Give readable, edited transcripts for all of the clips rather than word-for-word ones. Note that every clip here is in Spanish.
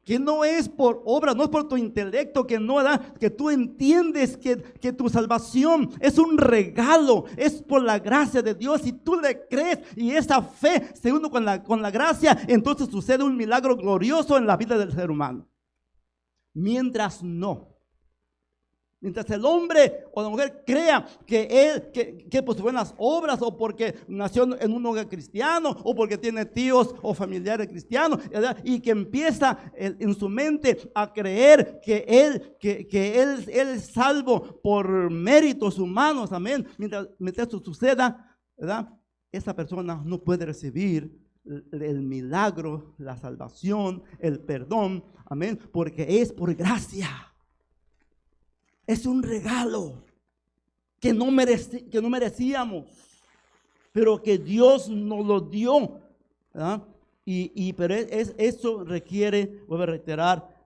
Que no es por obra, no es por tu intelecto, que no, ¿verdad? Que tú entiendes que tu salvación es un regalo, es por la gracia de Dios. Si tú le crees y esa fe se une con la gracia, entonces sucede un milagro glorioso en la vida del ser humano. Mientras no. Mientras el hombre o la mujer crea que por sus buenas obras, o porque nació en un hogar cristiano, o porque tiene tíos o familiares cristianos, ¿verdad? Y que empieza en su mente a creer que él es salvo por méritos humanos, amén. Mientras esto suceda, ¿verdad? Esa persona no puede recibir el milagro, la salvación, el perdón, amén, porque es por gracia. Es un regalo que no merecíamos, pero que Dios nos lo dio, ¿verdad? Pero eso requiere, voy a reiterar,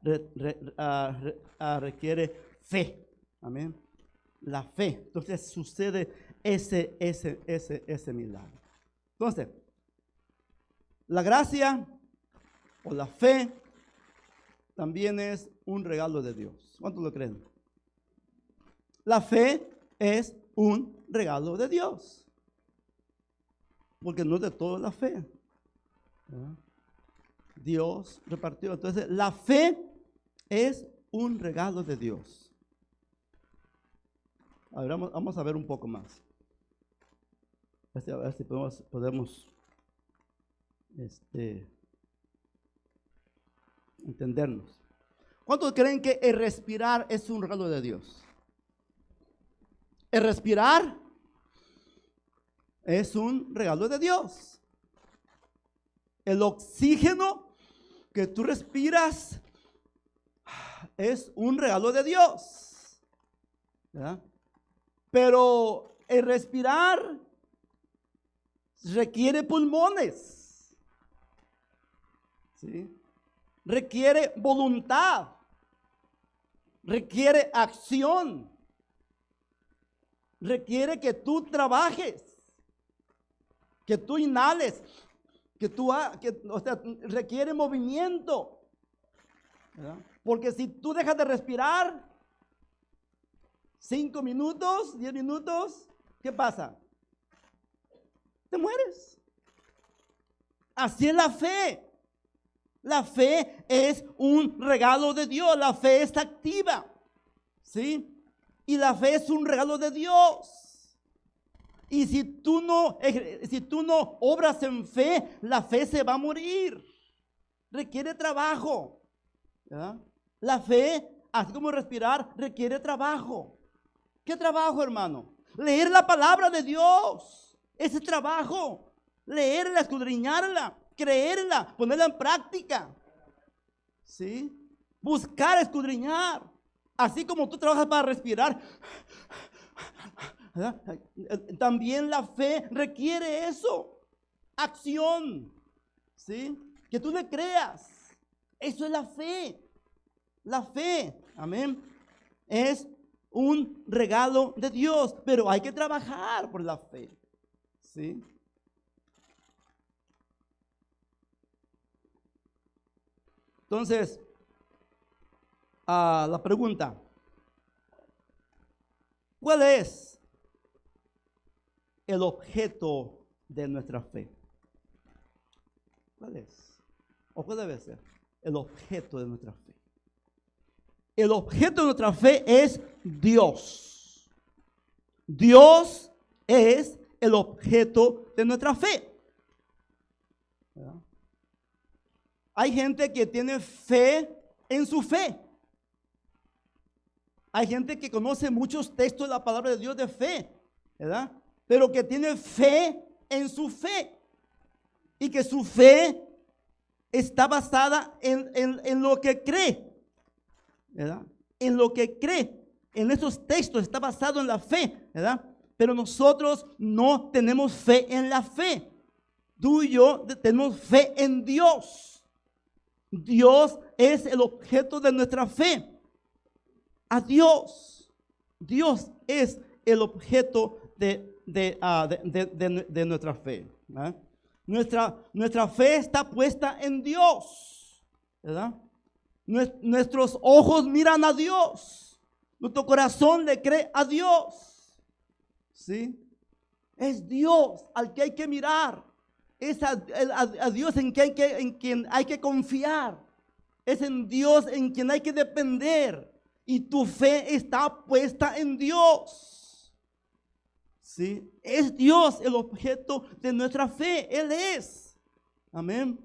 requiere fe, amén. La fe. Entonces sucede ese milagro. Entonces, la gracia o la fe también es un regalo de Dios. ¿Cuántos lo creen? La fe es un regalo de Dios, porque no es de todo la fe, ¿verdad? Dios repartió. Entonces, la fe es un regalo de Dios. A ver, vamos a ver un poco más. A ver si podemos entendernos. ¿Cuántos creen que el respirar es un regalo de Dios? El respirar es un regalo de Dios. El oxígeno que tú respiras es un regalo de Dios, ¿verdad? Pero el respirar requiere pulmones, ¿sí? Requiere voluntad, requiere acción. Requiere que tú trabajes, que tú inhales, requiere movimiento, ¿verdad? Porque si tú dejas de respirar 5 minutos, 10 minutos, ¿qué pasa? Te mueres. Así es la fe. La fe es un regalo de Dios. La fe está activa, ¿sí? Y la fe es un regalo de Dios. Y si tú no obras en fe, la fe se va a morir. Requiere trabajo, ¿verdad? La fe, así como respirar, requiere trabajo. ¿Qué trabajo, hermano? Leer la palabra de Dios. Ese trabajo. Leerla, escudriñarla, creerla, ponerla en práctica. ¿Sí? Buscar, escudriñar. Así como tú trabajas para respirar, ¿verdad? También la fe requiere eso, acción, ¿sí? Que tú le creas. Eso es la fe. La fe, amén, es un regalo de Dios, pero hay que trabajar por la fe, ¿sí? Entonces, la pregunta: ¿cuál es el objeto de nuestra fe? ¿Cuál es? ¿O cuál debe ser el objeto de nuestra fe? El objeto de nuestra fe es Dios. Dios es el objeto de nuestra fe, ¿verdad? Hay gente que tiene fe en su fe. Hay gente que conoce muchos textos de la palabra de Dios de fe, ¿verdad? Pero que tiene fe en su fe. Y que su fe está basada en lo que cree, ¿verdad? En lo que cree. En esos textos está basado en la fe, ¿verdad? Pero nosotros no tenemos fe en la fe. Tú y yo tenemos fe en Dios. Dios es el objeto de nuestra fe. A Dios. Dios es el objeto de nuestra fe, ¿verdad? Nuestra fe está puesta en Dios, ¿verdad? Nuestros ojos miran a Dios. Nuestro corazón le cree a Dios. ¿Sí? Es Dios al que hay que mirar. Es a Dios en quien hay que confiar. Es en Dios en quien hay que depender. Y tu fe está puesta en Dios. ¿Sí? Es Dios el objeto de nuestra fe. Él es. Amén.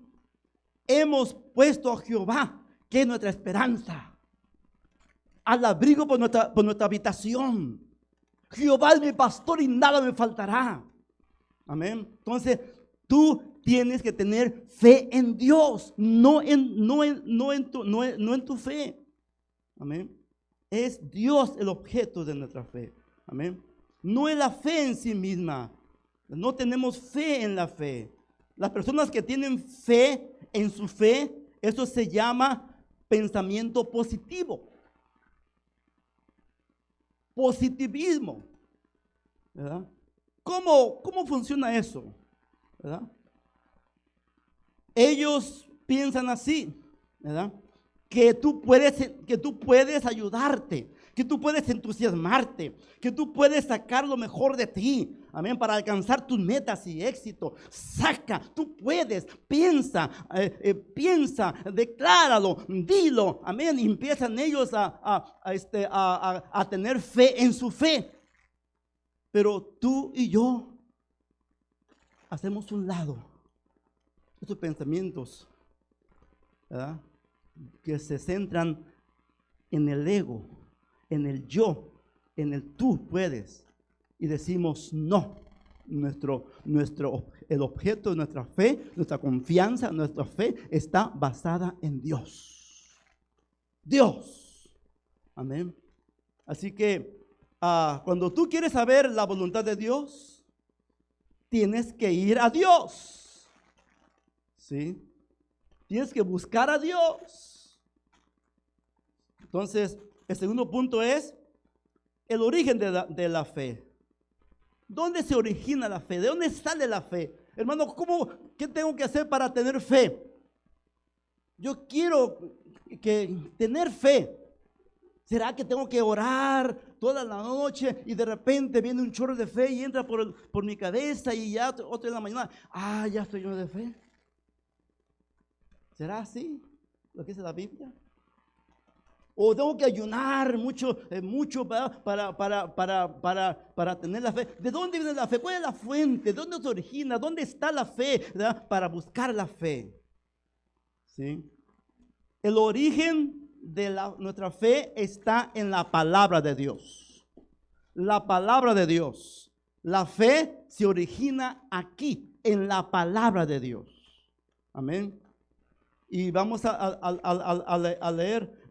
Hemos puesto a Jehová, que es nuestra esperanza, al abrigo por nuestra habitación. Jehová es mi pastor y nada me faltará. Amén. Entonces, tú tienes que tener fe en Dios, no en tu fe. Amén. Es Dios el objeto de nuestra fe. Amén. No es la fe en sí misma. No tenemos fe en la fe. Las personas que tienen fe en su fe, eso se llama pensamiento positivo. Positivismo. ¿Verdad? ¿Cómo funciona eso? ¿Verdad? Ellos piensan así, ¿verdad? Que tú puedes ayudarte, que tú puedes entusiasmarte, que tú puedes sacar lo mejor de ti, amén, para alcanzar tus metas y éxito. Tú puedes, piensa, decláralo, dilo, amén, y empiezan ellos a tener fe en su fe. Pero tú y yo hacemos un lado estos pensamientos, ¿verdad?, que se centran en el ego, en el yo, en el tú puedes, y decimos no. El objeto de nuestra fe, nuestra confianza, nuestra fe está basada en Dios. Dios. Amén. Así que cuando tú quieres saber la voluntad de Dios, tienes que ir a Dios. ¿Sí? Tienes que buscar a Dios. Entonces, el segundo punto es el origen de la fe. ¿Dónde se origina la fe? ¿De dónde sale la fe? Hermano, ¿qué tengo que hacer para tener fe? Yo quiero tener fe. ¿Será que tengo que orar toda la noche y de repente viene un chorro de fe y entra por mi cabeza y ya otra en la mañana, ya estoy lleno de fe? ¿Será así lo que dice la Biblia? ¿O tengo que ayunar mucho para tener la fe? ¿De dónde viene la fe? ¿Cuál es la fuente? ¿De dónde se origina? ¿Dónde está la fe? ¿Verdad? Para buscar la fe. ¿Sí? El origen de nuestra fe está en la palabra de Dios. La palabra de Dios. La fe se origina aquí, en la palabra de Dios. Amén. Y vamos a leer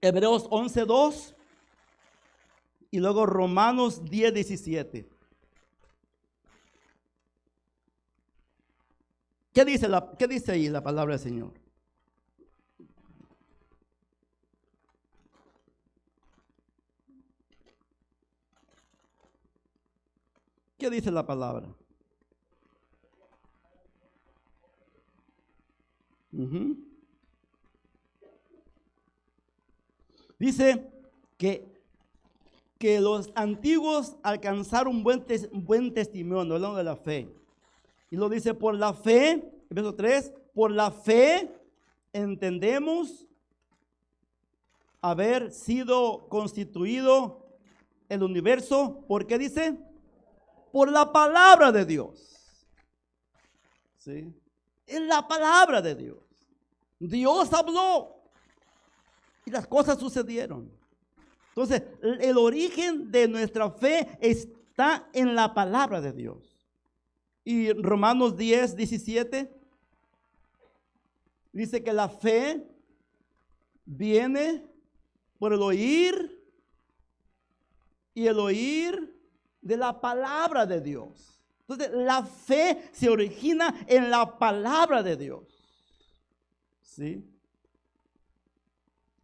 Hebreos 11:2 y luego Romanos 10:17. ¿Qué dice ahí la palabra del Señor? ¿Qué dice la palabra? Dice que los antiguos alcanzaron un buen testimonio, hablando de la fe. Y lo dice, por la fe, verso 3, por la fe entendemos haber sido constituido el universo. ¿Por qué dice? Por la palabra de Dios. ¿Sí? Es la palabra de Dios. Dios habló y las cosas sucedieron. Entonces, el origen de nuestra fe está en la palabra de Dios. Y Romanos 10:17 dice que la fe viene por el oír y el oír de la palabra de Dios. Entonces, la fe se origina en la palabra de Dios. ¿Sí?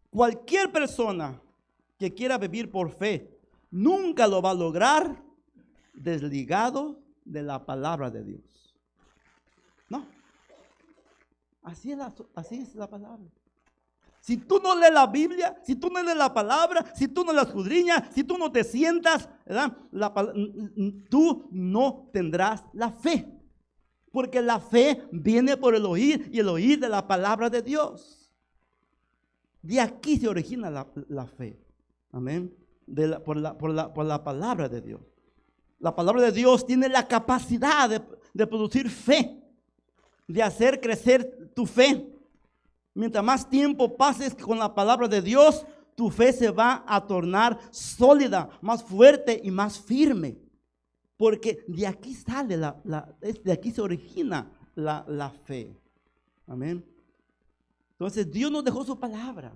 Cualquier persona que quiera vivir por fe nunca lo va a lograr desligado de la palabra de Dios. No. Así es la palabra. Si tú no lees la Biblia, si tú no lees la palabra, si tú no la escudriñas, si tú no te sientas, ¿verdad? Tú no tendrás la fe. Porque la fe viene por el oír y el oír de la palabra de Dios. De aquí se origina la fe. Amén. Por la palabra de Dios. La palabra de Dios tiene la capacidad de producir fe, de hacer crecer tu fe. Mientras más tiempo pases con la palabra de Dios, tu fe se va a tornar sólida, más fuerte y más firme. Porque de aquí sale, de aquí se origina la fe. Amén. Entonces Dios nos dejó su palabra.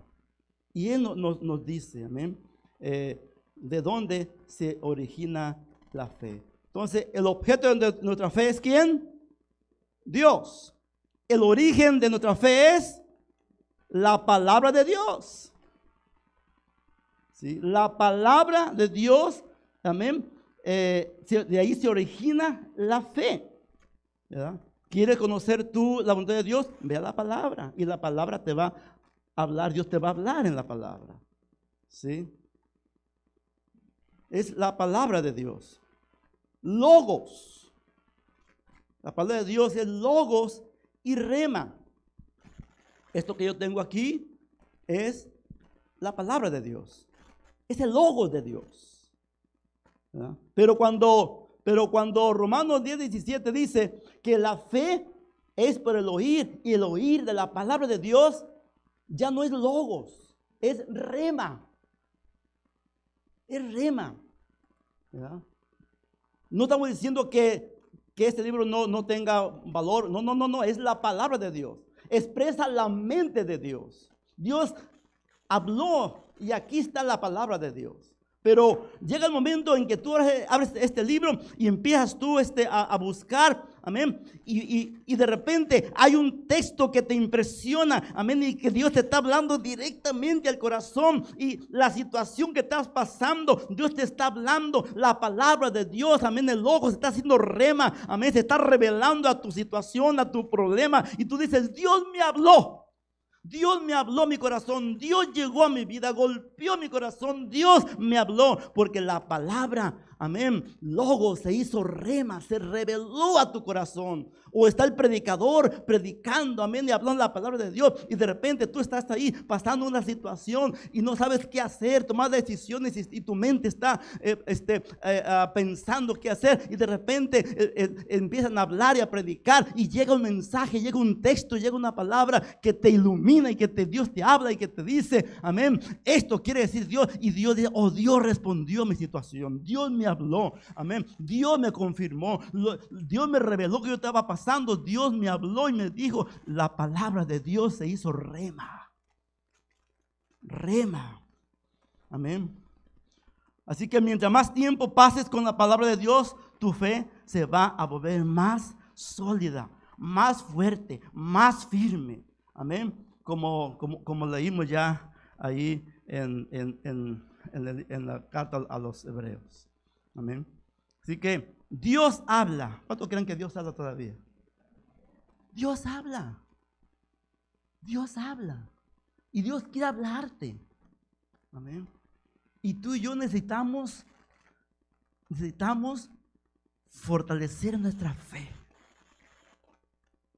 Y Él nos dice, amén, de dónde se origina la fe. Entonces, el objeto de nuestra fe es ¿quién? Dios. El origen de nuestra fe es la palabra de Dios. ¿Sí? La palabra de Dios, amén. De ahí se origina la fe, ¿verdad? ¿Quieres conocer tú la voluntad de Dios? Ve a la palabra y la palabra te va a hablar. Dios te va a hablar en la palabra. ¿Sí? Es la palabra de Dios. Logos. La palabra de Dios es logos y rema. Esto que yo tengo aquí es la palabra de Dios. Es el logos de Dios. ¿Verdad? Pero cuando Romanos 10:17 dice que la fe es por el oír y el oír de la palabra de Dios, ya no es logos, es rema. Es rema. ¿Verdad? No estamos diciendo que este libro no tenga valor. No, es la palabra de Dios. Expresa la mente de Dios. Dios habló y aquí está la palabra de Dios. Pero llega el momento en que tú abres este libro y empiezas tú a buscar, amén, y de repente hay un texto que te impresiona, amén, y que Dios te está hablando directamente al corazón y la situación que estás pasando, Dios te está hablando, la palabra de Dios, amén, el ojo se está haciendo rema, amén, se está revelando a tu situación, a tu problema, y tú dices, Dios me habló. Dios me habló a mi corazón, Dios llegó a mi vida, golpeó mi corazón, Dios me habló, porque la palabra, amén, logo se hizo rema, se reveló a tu corazón. O está el predicador predicando, amén, y hablando la palabra de Dios, y de repente tú estás ahí pasando una situación y no sabes qué hacer, tomar decisiones y tu mente está pensando qué hacer, y de repente empiezan a hablar y a predicar y llega un mensaje, llega un texto, llega una palabra que te ilumina y que Dios te habla y que te dice, amén, esto quiere decir Dios, y Dios dice, oh, Dios respondió a mi situación, Dios me habló, amén, Dios me confirmó, Dios me reveló que yo estaba pasando, Dios me habló y me dijo, la palabra de Dios se hizo rema, amén. Así que mientras más tiempo pases con la palabra de Dios, tu fe se va a volver más sólida, más fuerte, más firme, amén. Como leímos ya ahí en la carta a los hebreos. Amén. Así que Dios habla. ¿Cuántos creen que Dios habla todavía? Dios habla. Dios habla. Y Dios quiere hablarte. Amén. Y tú y yo necesitamos fortalecer nuestra fe.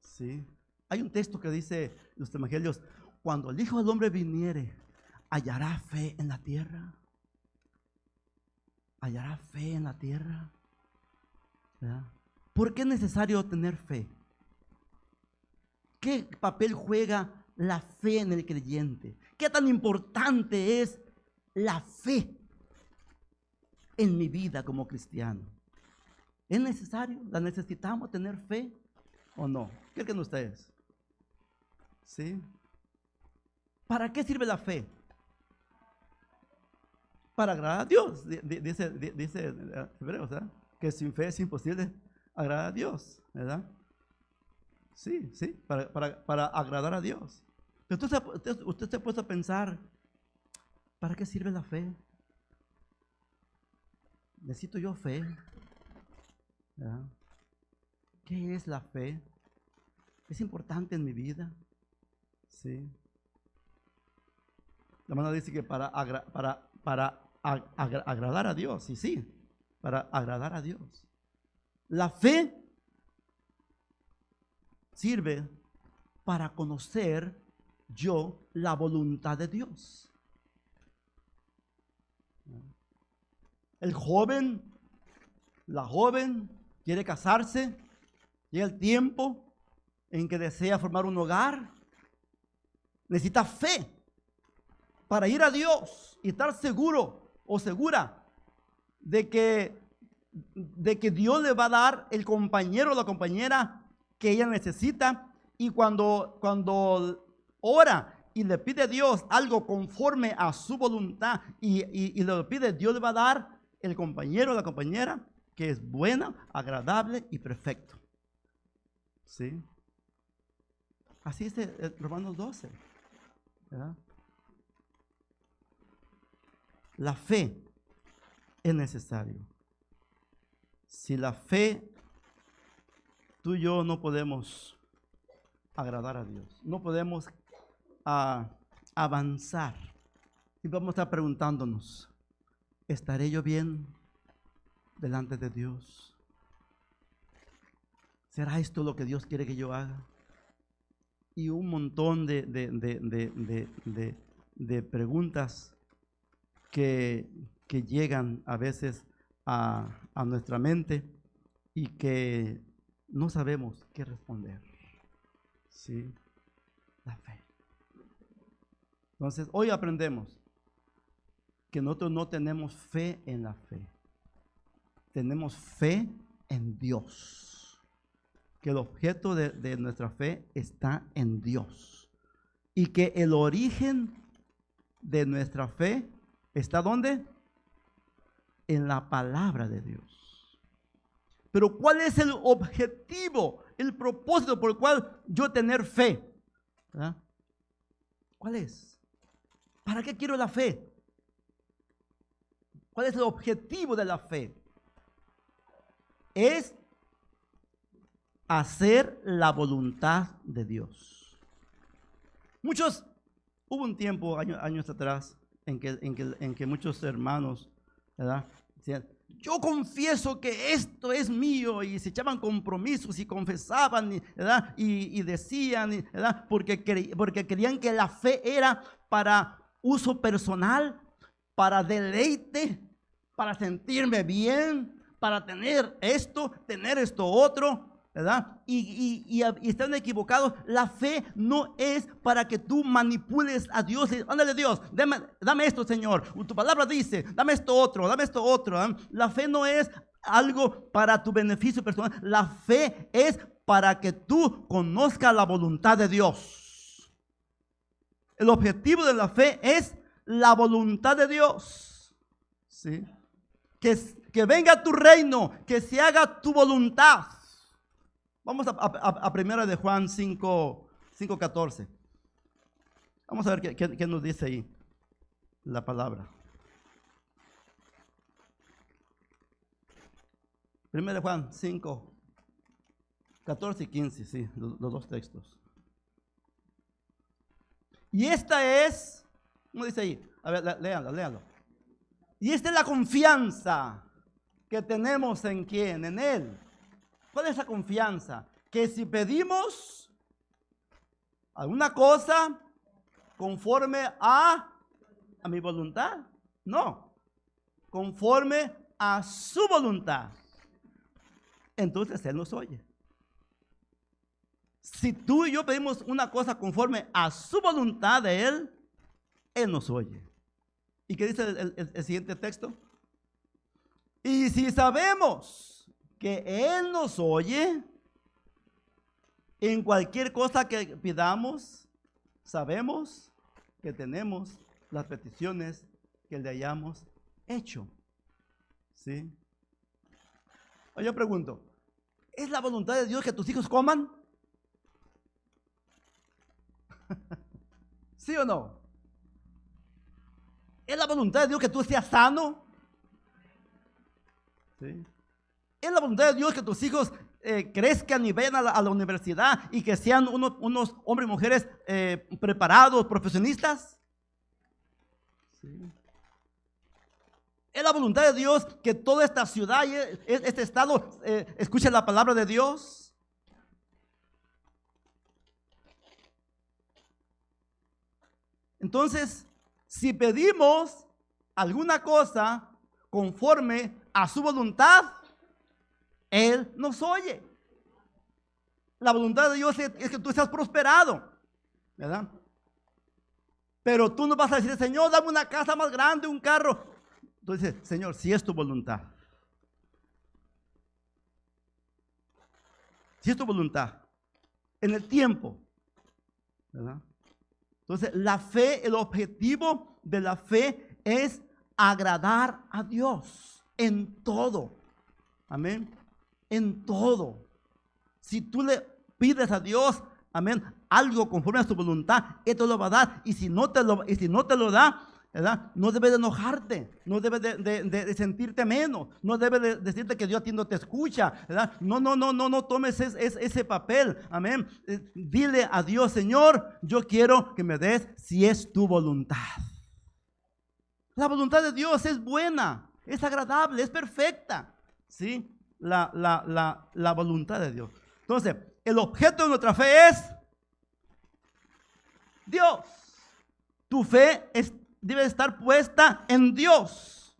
Sí. Hay un texto que dice en los evangelios, cuando el Hijo del Hombre viniere, ¿hallará fe en la tierra? ¿Hallará fe en la tierra? ¿Verdad? ¿Por qué es necesario tener fe? ¿Qué papel juega la fe en el creyente? ¿Qué tan importante es la fe en mi vida como cristiano? ¿Es necesario? ¿La necesitamos tener fe o no? ¿Qué creen ustedes? ¿Sí? ¿Para qué sirve la fe? Para agradar a Dios, dice Hebreos, ¿verdad? Que sin fe es imposible agradar a Dios, ¿verdad? Sí, para agradar a Dios. Usted se ha puesto a pensar, ¿para qué sirve la fe? Necesito yo fe, ¿verdad? ¿Qué es la fe? ¿Es importante en mi vida? Sí. La hermana dice que para agradar a Dios, y sí, para agradar a Dios. La fe sirve para conocer yo la voluntad de Dios. El joven, la joven quiere casarse, llega el tiempo en que desea formar un hogar, necesita fe para ir a Dios y estar seguro o segura de que Dios le va a dar el compañero o la compañera que ella necesita. Y cuando ora y le pide a Dios algo conforme a su voluntad y le pide, Dios le va a dar el compañero o la compañera que es buena, agradable y perfecto. ¿Sí? Así es Romanos 12. ¿Verdad? La fe es necesario. Si la fe, tú y yo no podemos agradar a Dios, no podemos avanzar. Y vamos a estar preguntándonos, ¿estaré yo bien delante de Dios? ¿Será esto lo que Dios quiere que yo haga? Y un montón de preguntas que llegan a veces a nuestra mente y que no sabemos qué responder. ¿Sí? La fe. Entonces, hoy aprendemos que nosotros no tenemos fe en la fe. Tenemos fe en Dios. Que el objeto de nuestra fe está en Dios. Y que el origen de nuestra fe está ¿dónde? En la palabra de Dios. Pero ¿cuál es el objetivo, el propósito por el cual yo tener fe? ¿Verdad? ¿Cuál es? ¿Para qué quiero la fe? ¿Cuál es el objetivo de la fe? Es hacer la voluntad de Dios. Hubo un tiempo, años atrás, en que muchos hermanos, ¿verdad?, decían, yo confieso que esto es mío, y se echaban compromisos y confesaban, ¿verdad?, y decían, ¿verdad?, porque creían que la fe era para uso personal, para deleite, para sentirme bien, para tener esto otro, ¿verdad? Y están equivocados. La fe no es para que tú manipules a Dios. Ándale, Dios, dame esto, Señor. Tu palabra dice, dame esto otro. ¿Eh? La fe no es algo para tu beneficio personal. La fe es para que tú conozcas la voluntad de Dios. El objetivo de la fe es la voluntad de Dios. ¿Sí? Que venga tu reino, que se haga tu voluntad. Vamos a primera de Juan 5:14. Vamos a ver qué nos dice ahí la palabra. Primera de Juan 5:14 y 15, sí, los dos textos. Y esta es, ¿cómo dice ahí? A ver, léanlo. Y esta es la confianza que tenemos en ¿quién? En Él. ¿Cuál es la confianza? Que si pedimos alguna cosa conforme a mi voluntad, no, conforme a su voluntad, entonces Él nos oye. Si tú y yo pedimos una cosa conforme a su voluntad de Él, Él nos oye. ¿Y qué dice el siguiente texto? Y si sabemos que Él nos oye, en cualquier cosa que pidamos, sabemos que tenemos las peticiones que le hayamos hecho. ¿Sí? Yo pregunto, ¿es la voluntad de Dios que tus hijos coman? ¿Sí o no? ¿Es la voluntad de Dios que tú seas sano? ¿Sí? ¿Es la voluntad de Dios que tus hijos crezcan y vayan a la universidad y que sean unos hombres y mujeres preparados, profesionistas. Sí. Es la voluntad de Dios que toda esta ciudad y este estado escuche la palabra de Dios. Entonces, si pedimos alguna cosa conforme a su voluntad, Él nos oye. La voluntad de Dios es que tú seas prosperado, ¿verdad? Pero tú no vas a decir, Señor, dame una casa más grande, un carro. Entonces, Señor, si es tu voluntad. Si es tu voluntad. En el tiempo, ¿verdad? Entonces, la fe, el objetivo de la fe es agradar a Dios en todo. Amén. En todo. Si tú le pides a Dios, amén, algo conforme a su voluntad, Él te lo va a dar. Y si no te lo da, ¿verdad? No debes de enojarte, no debes de sentirte menos, no debes de decirte que Dios a ti no te escucha, ¿verdad? No tomes ese papel, amén. Dile a Dios, Señor, yo quiero que me des si es tu voluntad. La voluntad de Dios es buena, es agradable, es perfecta, ¿sí? La voluntad de Dios. Entonces, el objeto de nuestra fe es Dios. Tu fe debe estar puesta en Dios.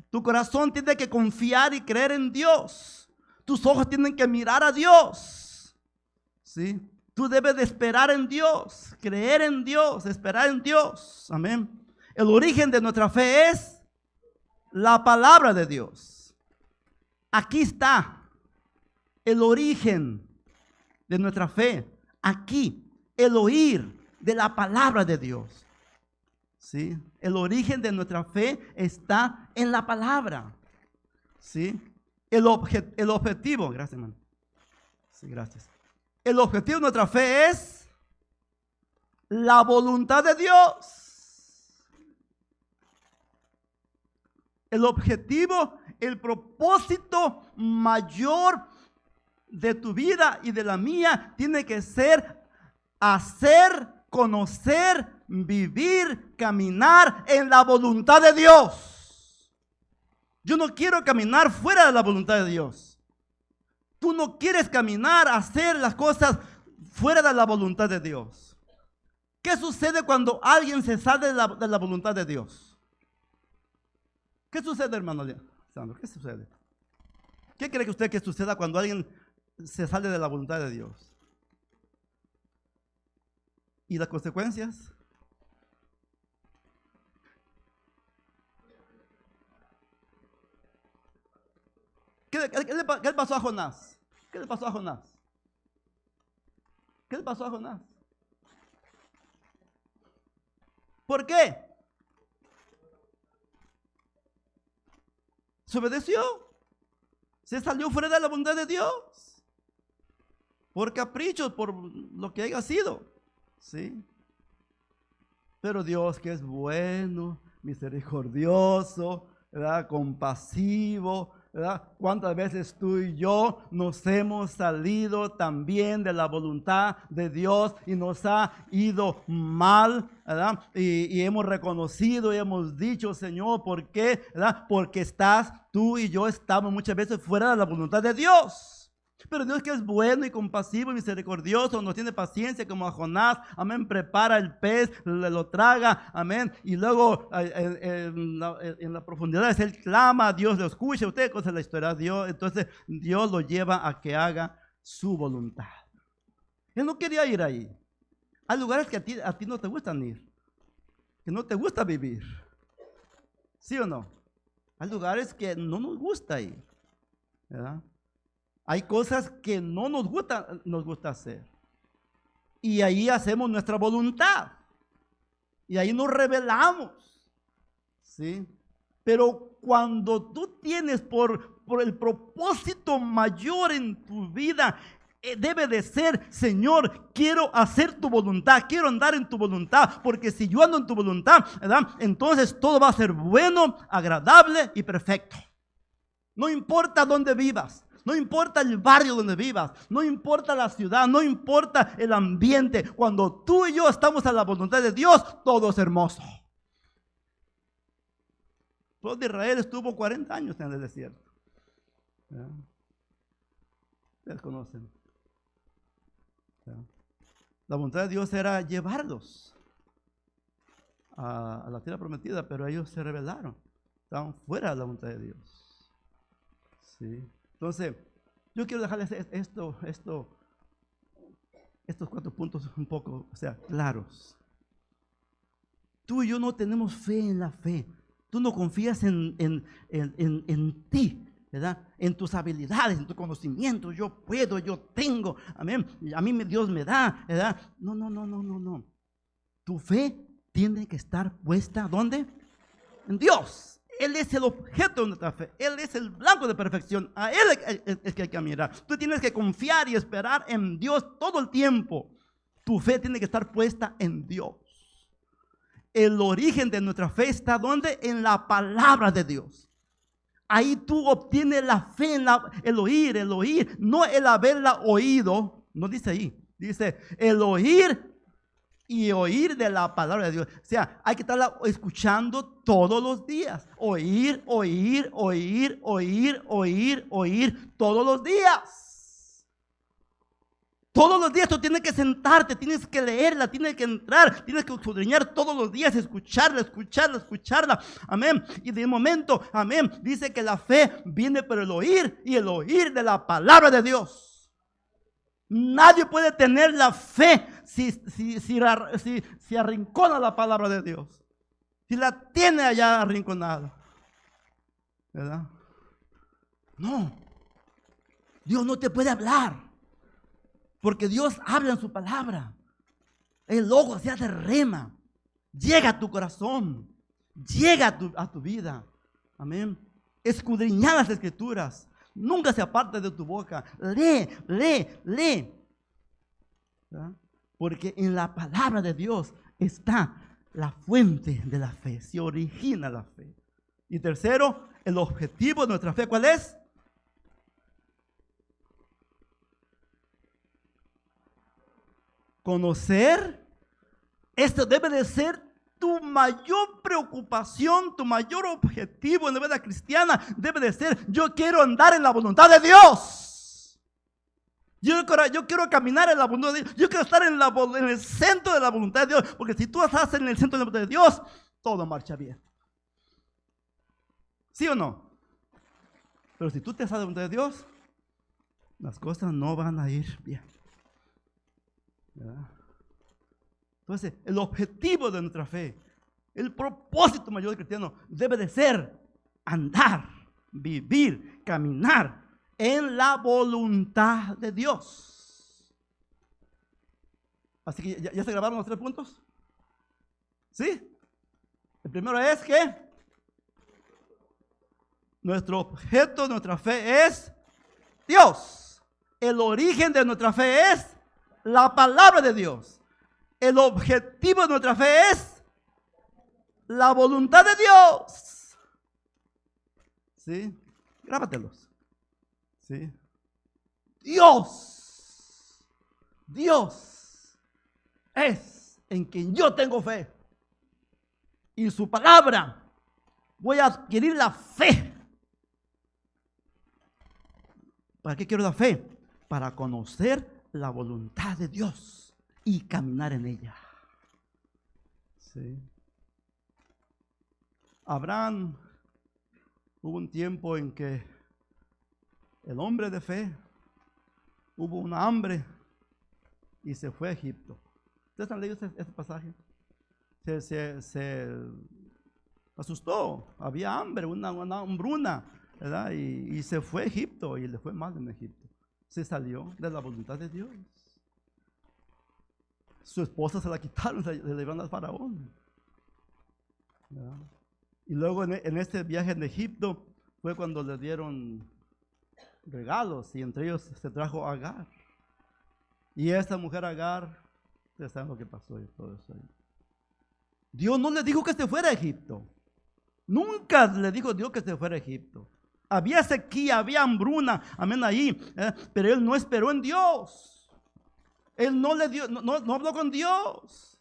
Tu corazón tiene que confiar y creer en Dios. Tus ojos tienen que mirar a Dios. ¿Sí? Tú debes de esperar en Dios, creer en Dios, esperar en Dios. Amén. El origen de nuestra fe es la palabra de Dios. Aquí está el origen de nuestra fe. Aquí, el oír de la palabra de Dios. ¿Sí? El origen de nuestra fe está en la palabra. ¿Sí? El objetivo, gracias, hermano. Sí, gracias. El objetivo de nuestra fe es la voluntad de Dios. El objetivo, el propósito mayor de tu vida y de la mía tiene que ser hacer, conocer, vivir, caminar en la voluntad de Dios. Yo no quiero caminar fuera de la voluntad de Dios. Tú no quieres caminar, hacer las cosas fuera de la voluntad de Dios. ¿Qué sucede cuando alguien se sale de la voluntad de Dios? ¿Qué sucede, hermano Sandro? ¿Qué sucede? ¿Qué cree que usted que suceda cuando alguien se sale de la voluntad de Dios? ¿Y las consecuencias? ¿Qué le pasó a Jonás? ¿Qué le pasó a Jonás? ¿Qué le pasó a Jonás? ¿Por qué? ¿Se obedeció? ¿Se salió fuera de la voluntad de Dios? Por caprichos, por lo que haya sido. ¿Sí? Pero Dios, que es bueno, misericordioso, ¿verdad? Compasivo, ¿verdad? ¿Cuántas veces tú y yo nos hemos salido también de la voluntad de Dios y nos ha ido mal, ¿verdad? Y hemos reconocido y hemos dicho, Señor, ¿por qué? ¿Verdad? Porque tú y yo estamos muchas veces fuera de la voluntad de Dios. Pero Dios, que es bueno y compasivo y misericordioso, nos tiene paciencia como a Jonás, amén, prepara el pez, lo traga, amén, y luego en la profundidad Él clama, Dios lo escucha. Usted conoce la historia de Dios, entonces Dios lo lleva a que haga su voluntad. Él no quería ir ahí. Hay lugares que a ti no te gustan ir, que no te gusta vivir, ¿sí o no? Hay lugares que no nos gusta ir, ¿verdad? Hay cosas que no nos gusta hacer. Y ahí hacemos nuestra voluntad. Y ahí nos rebelamos. ¿Sí? Pero cuando tú tienes por el propósito mayor en tu vida, debe de ser, Señor, quiero hacer tu voluntad, quiero andar en tu voluntad, porque si yo ando en tu voluntad, ¿verdad? Entonces todo va a ser bueno, agradable y perfecto. No importa dónde vivas. No importa el barrio donde vivas, no importa la ciudad, no importa el ambiente. Cuando tú y yo estamos a la voluntad de Dios, todo es hermoso. El pueblo de Israel estuvo 40 años en el desierto. ¿Ya? Ustedes conocen. ¿Ya? La voluntad de Dios era llevarlos a la tierra prometida, pero ellos se rebelaron. Estaban fuera de la voluntad de Dios. ¿Sí? Entonces, yo quiero dejarles estos 4 puntos un poco, claros. Tú y yo no tenemos fe en la fe. Tú no confías en ti, ¿verdad? En tus habilidades, en tu conocimiento. Yo puedo, yo tengo, amén. A mí Dios me da, ¿verdad? No. Tu fe tiene que estar puesta, ¿dónde? En Dios. Él es el objeto de nuestra fe. Él es el blanco de perfección. A Él es que hay que mirar. Tú tienes que confiar y esperar en Dios todo el tiempo. Tu fe tiene que estar puesta en Dios. El origen de nuestra fe está ¿dónde? En la palabra de Dios. Ahí tú obtienes la fe en el oír, no el haberla oído. No dice ahí, dice el oír y oír de la palabra de Dios. O sea, hay que estarla escuchando todos los días. Oír todos los días. Todos los días tú tienes que sentarte, tienes que leerla, tienes que entrar, tienes que escudriñar todos los días, escucharla. Amén. Y de momento, amén, dice que la fe viene por el oír y el oír de la palabra de Dios. Nadie puede tener la fe si arrincona la palabra de Dios. Si la tiene allá arrinconada. ¿Verdad? No. Dios no te puede hablar. Porque Dios habla en su palabra. El logo se hace rema. Llega a tu corazón. Llega a tu vida. Amén. Escudriñar las escrituras. Nunca se aparte de tu boca. Lee. ¿verdad? Porque en la palabra de Dios está la fuente de la fe. Se origina la fe. Y tercero, el objetivo de nuestra fe, ¿cuál es? Conocer. Esto debe de ser tu mayor preocupación, tu mayor objetivo en la vida cristiana. Debe de ser: yo quiero andar en la voluntad de Dios. Yo quiero caminar en la voluntad de Dios. Yo quiero estar en el centro de la voluntad de Dios. Porque si tú estás en el centro de la voluntad de Dios, todo marcha bien. ¿Sí o no? Pero si tú te estás en la voluntad de Dios, las cosas no van a ir bien. ¿Verdad? Entonces, el objetivo de nuestra fe, el propósito mayor del cristiano debe de ser andar, vivir, caminar en la voluntad de Dios. Así que ya se grabaron los 3 puntos. ¿Sí? El primero es que nuestro objeto, nuestra fe es Dios. El origen de nuestra fe es la palabra de Dios. El objetivo de nuestra fe es la voluntad de Dios. ¿Sí? Grábatelos. ¿Sí? Dios es en quien yo tengo fe. Y su palabra voy a adquirir la fe. ¿Para qué quiero la fe? Para conocer la voluntad de Dios y caminar en ella. Sí. Abraham, hubo un tiempo en que el hombre de fe, hubo una hambre y se fue a Egipto. ¿Ustedes han leído ese pasaje? Se asustó, había hambre, una hambruna, ¿verdad? Y se fue a Egipto y le fue mal en Egipto. Se salió de la voluntad de Dios. Su esposa se la quitaron, se la llevaron al faraón. ¿Verdad? Y luego en este viaje en Egipto fue cuando le dieron regalos, y entre ellos se trajo a Agar. Y esta mujer Agar, ustedes saben lo que pasó y todo eso ahí. Dios no le dijo que se fuera a Egipto. Nunca le dijo Dios que se fuera a Egipto. Había sequía, había hambruna, amén, ahí. Pero él no esperó en Dios. Él no le dio, no habló con Dios.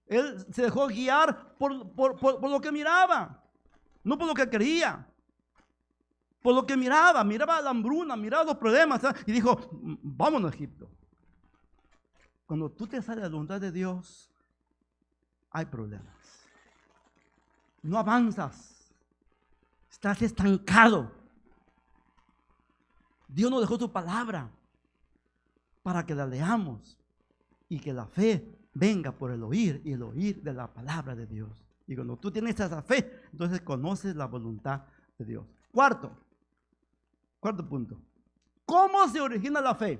Él se dejó guiar por lo que miraba, no por lo que quería. Por lo que miraba la hambruna, miraba los problemas, y dijo, vámonos a Egipto. Cuando tú te sales de la voluntad de Dios, hay problemas. No avanzas. Estás estancado. Dios nos dejó su palabra para que la leamos y que la fe venga por el oír y el oír de la palabra de Dios. Y cuando tú tienes esa fe, entonces conoces la voluntad de Dios. Cuarto punto. ¿Cómo se origina la fe?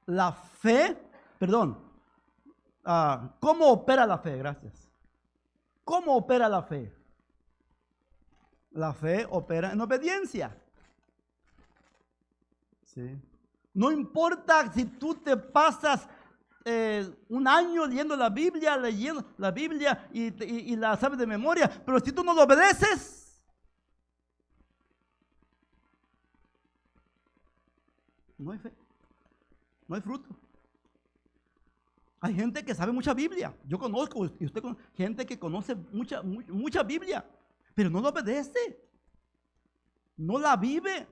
La fe, perdón. ¿Cómo opera la fe? Gracias. ¿Cómo opera la fe? La fe opera en obediencia. ¿Sí? No importa si tú te pasas un año leyendo la Biblia y la sabes de memoria, pero si tú no lo obedeces, no hay fe, no hay fruto. Hay gente que sabe mucha Biblia. Yo conozco, y usted conoce, gente que conoce mucha Biblia, pero no la obedece, no la vive,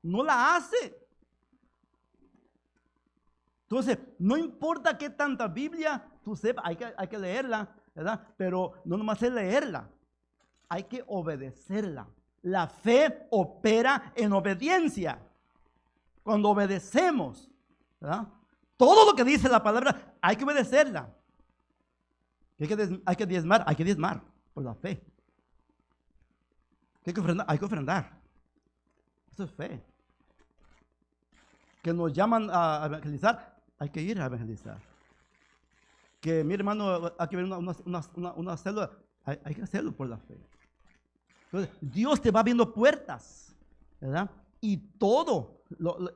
no la hace. Entonces, no importa qué tanta Biblia tú sepas, hay que leerla, ¿verdad? Pero no nomás es leerla, hay que obedecerla. La fe opera en obediencia. Cuando obedecemos, ¿verdad? Todo lo que dice la palabra, hay que obedecerla. Hay que diezmar por la fe. Hay que ofrendar. Eso es fe. Que nos llaman a evangelizar, hay que ir a evangelizar. Que mi hermano, hay que ver una célula, hay que hacerlo por la fe. Entonces, Dios te va abriendo puertas, ¿verdad? Y todo lo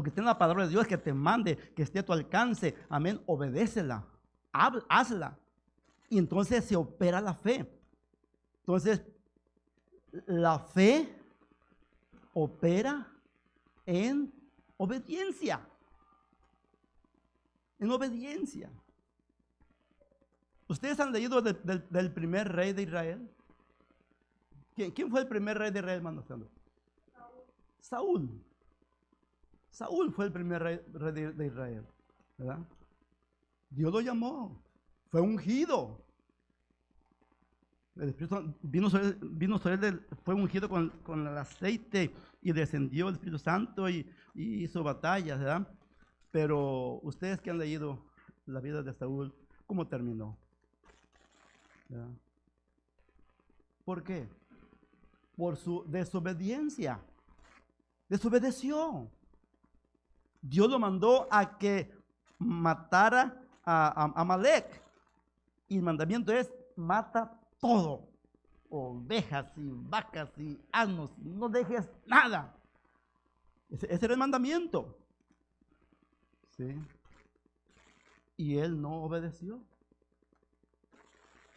que tiene la palabra de Dios que te mande, que esté a tu alcance, amén, obedécela, hazla. Y entonces se opera la fe. Entonces, la fe opera en obediencia. En obediencia. ¿Ustedes han leído del primer rey de Israel? ¿Quién fue el primer rey de Israel, hermano? Saúl. Saúl fue el primer rey de Israel, ¿verdad? Dios lo llamó, fue ungido. El Espíritu vino sobre él, fue ungido con el aceite y descendió el Espíritu Santo y hizo batallas, ¿verdad? Pero ustedes que han leído la vida de Saúl, ¿cómo terminó? ¿Verdad? ¿Por qué? Por su desobediencia. Desobedeció. Dios lo mandó a que matara a Amalek. Y el mandamiento es: mata todo. Ovejas y vacas y asnos. No dejes nada. Ese era el mandamiento. ¿Sí? Y él no obedeció.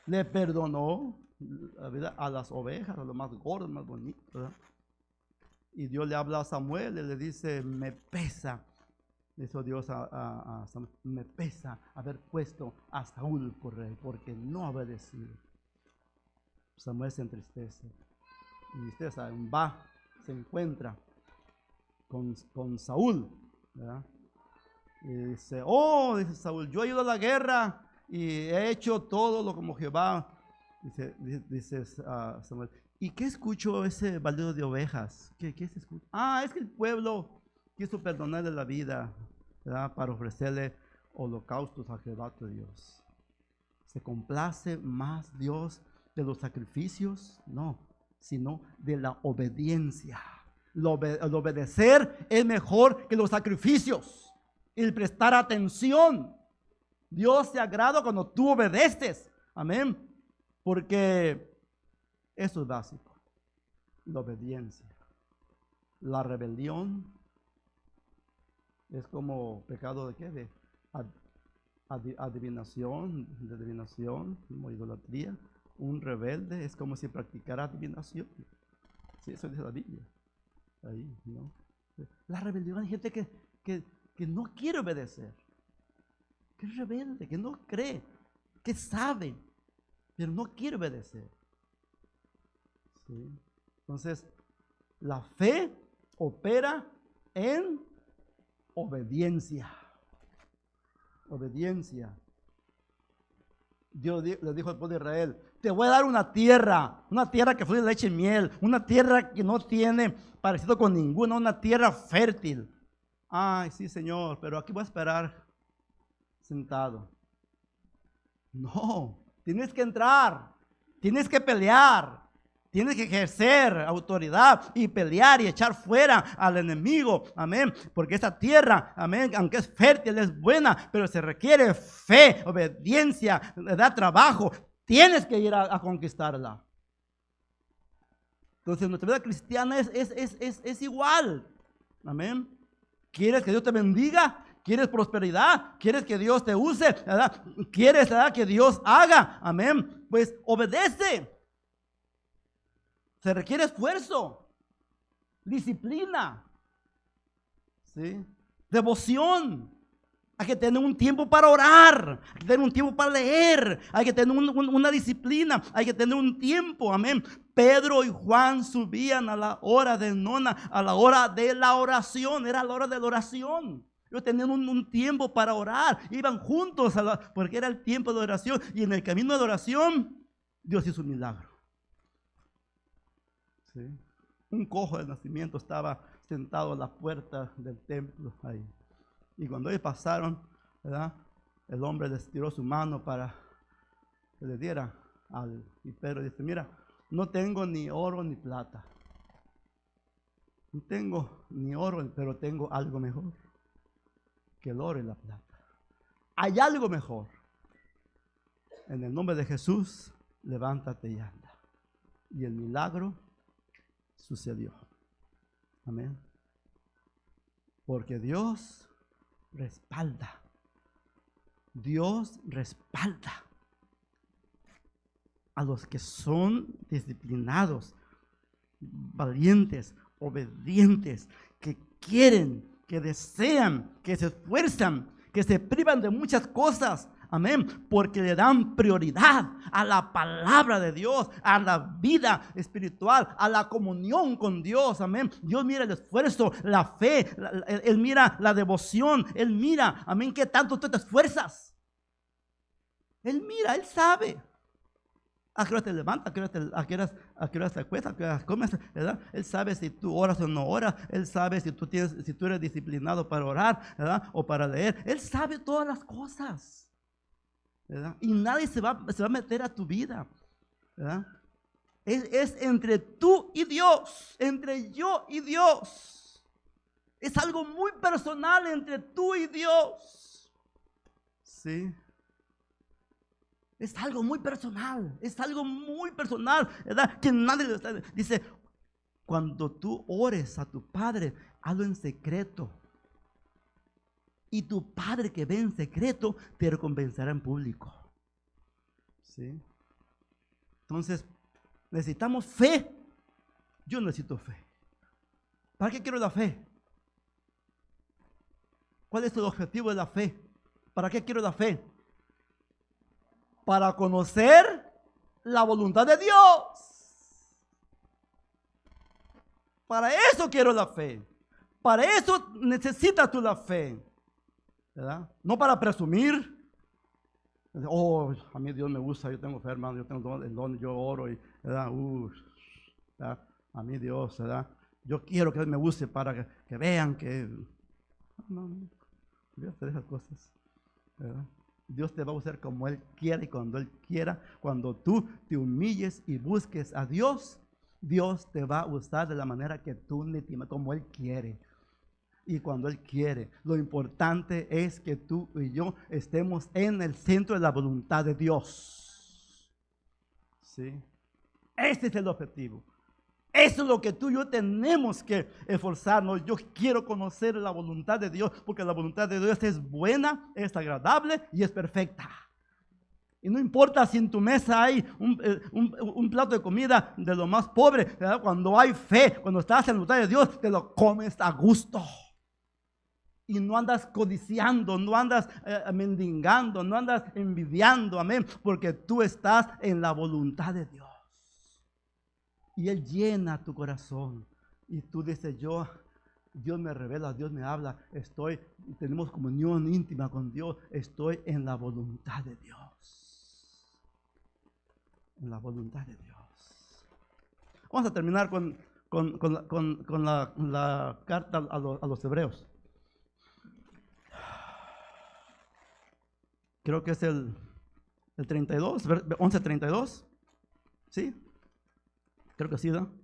Le perdonó la vida a las ovejas, a los más gordos, más bonitos, ¿verdad? Y Dios le habla a Samuel y le dice: me pesa. Dijo Dios a Samuel: me pesa haber puesto a Saúl por rey, porque no ha obedecido. Samuel se entristece. Y ustedes saben, se encuentra con Saúl, ¿verdad? Y dice: dice Saúl, yo he ido a la guerra y he hecho todo lo como Jehová. Dice Samuel: ¿y qué escucho ese baldío de ovejas? ¿Qué se escucha? Es que el pueblo quiso perdonarle la vida, ¿verdad? Para ofrecerle holocaustos a Jehová tu Dios. ¿Se complace más Dios de los sacrificios? No, sino de la obediencia. El obedecer es mejor que los sacrificios. El prestar atención. Dios se agrada cuando tú obedeces. Amén. Porque eso es básico. La obediencia. La rebelión es como pecado de qué? De adivinación, como idolatría. un rebelde es como si practicara adivinación. Sí, eso dice la Biblia. Ahí, ¿no? La rebelión, hay gente que no quiere obedecer, que es rebelde, que no cree, que sabe, pero no quiere obedecer. ¿Sí? Entonces, la fe opera en obediencia. Obediencia. Dios le dijo al pueblo de Israel: te voy a dar una tierra que fluye leche y miel, una tierra que no tiene parecido con ninguna, una tierra fértil. Ay, sí, Señor, pero aquí voy a esperar sentado. No, tienes que entrar, tienes que pelear, tienes que ejercer autoridad y pelear y echar fuera al enemigo, amén, porque esta tierra, amén, aunque es fértil, es buena, pero se requiere fe, obediencia, da trabajo, tienes que ir a conquistarla. Entonces nuestra vida cristiana es igual, amén. ¿Quieres que Dios te bendiga? ¿Quieres prosperidad? ¿Quieres que Dios te use? ¿Verdad? ¿Quieres, verdad, que Dios haga? Amén. Pues obedece. Se requiere esfuerzo, disciplina, ¿sí? Devoción. Hay que tener un tiempo para orar, hay que tener un tiempo para leer, hay que tener una disciplina, hay que tener un tiempo, amén. Pedro y Juan subían a la hora de nona, a la hora de la oración, era la hora de la oración. Ellos tenían un tiempo para orar, iban juntos porque era el tiempo de oración, y en el camino de oración Dios hizo un milagro. ¿Sí? Un cojo de nacimiento estaba sentado a la puerta del templo ahí. Y cuando ellos pasaron, ¿verdad?, el hombre les tiró su mano para que le diera y Pedro dice: mira, no tengo ni oro ni plata. No tengo ni oro, pero tengo algo mejor que el oro y la plata. Hay algo mejor. En el nombre de Jesús, levántate y anda. Y el milagro sucedió. Amén. Porque Dios respalda. Dios respalda a los que son disciplinados, valientes, obedientes, que quieren, que desean, que se esfuerzan, que se privan de muchas cosas. Amén, porque le dan prioridad a la palabra de Dios, a la vida espiritual, a la comunión con Dios. Amén. Dios mira el esfuerzo, la fe, Él mira la devoción, Él mira, amén, qué tanto tú te esfuerzas. Él mira, Él sabe. ¿A qué hora te levantas? ¿A qué horas te acuestas? ¿A qué horas comes? ¿Verdad? Él sabe si tú oras o no oras. Él sabe si tú eres disciplinado para orar, ¿verdad?, o para leer. Él sabe todas las cosas, ¿verdad? Y nadie se va a meter a tu vida, ¿verdad? Es entre tú y Dios, entre yo y Dios. Es algo muy personal entre tú y Dios. Sí. Es algo muy personal, ¿verdad? Que nadie lo está. Dice, cuando tú ores a tu Padre, hazlo en secreto. Y tu Padre que ve en secreto te recompensará en público. ¿Sí? Entonces, necesitamos fe. Yo necesito fe. ¿Para qué quiero la fe? ¿Cuál es el objetivo de la fe? ¿Para qué quiero la fe? Para conocer la voluntad de Dios. Para eso quiero la fe. Para eso necesitas tú la fe, ¿verdad? No para presumir. Oh, a mí Dios me usa, yo tengo fe, hermano, yo tengo el don, yo oro, y, ¿verdad? ¿Verdad? A mí Dios, ¿verdad? Yo quiero que Él me use para que vean que... No, Dios te deja cosas, ¿verdad? Dios te va a usar como Él quiera y cuando Él quiera. Cuando tú te humilles y busques a Dios, Dios te va a usar de la manera que tú como Él quiere. Y cuando Él quiere, lo importante es que tú y yo estemos en el centro de la voluntad de Dios. ¿Sí? Este es el objetivo. Eso es lo que tú y yo tenemos que esforzarnos. Yo quiero conocer la voluntad de Dios, porque la voluntad de Dios es buena, es agradable y es perfecta. Y no importa si en tu mesa hay un plato de comida de lo más pobre, ¿verdad? Cuando hay fe, cuando estás en la voluntad de Dios, te lo comes a gusto. Y no andas codiciando, no andas mendigando, no andas envidiando, amén, porque tú estás en la voluntad de Dios. Y Él llena tu corazón. Y tú dices, Dios me revela, Dios me habla, tenemos comunión íntima con Dios, estoy en la voluntad de Dios. En la voluntad de Dios. Vamos a terminar con la carta a los hebreos. Creo que es el 32, 11:32. ¿Sí? Creo que sí, ¿no?